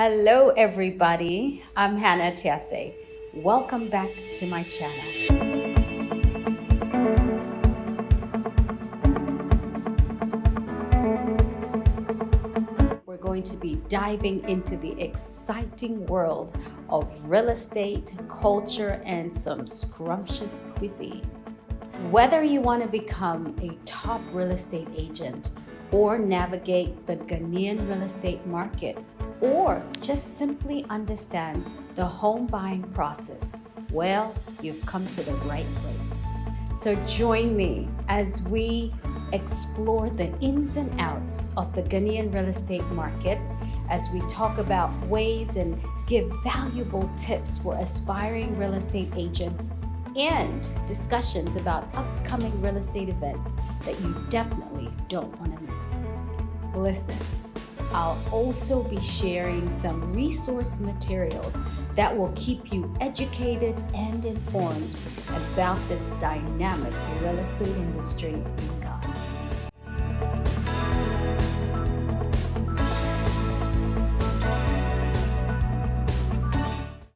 Hello everybody, I'm Hanna Atiase. Welcome back to my channel. We're going to be diving into the exciting world of real estate, culture, and some scrumptious cuisine. Whether you want to become a top real estate agent or navigate the Ghanaian real estate market, or just simply understand the home buying process, well, you've come to the right place. So join me as we explore the ins and outs of the Ghanaian real estate market, as we talk about ways and give valuable tips for aspiring real estate agents, and discussions about upcoming real estate events that you definitely don't want to miss. Listen, I'll also be sharing some resource materials that will keep you educated and informed about this dynamic real estate industry in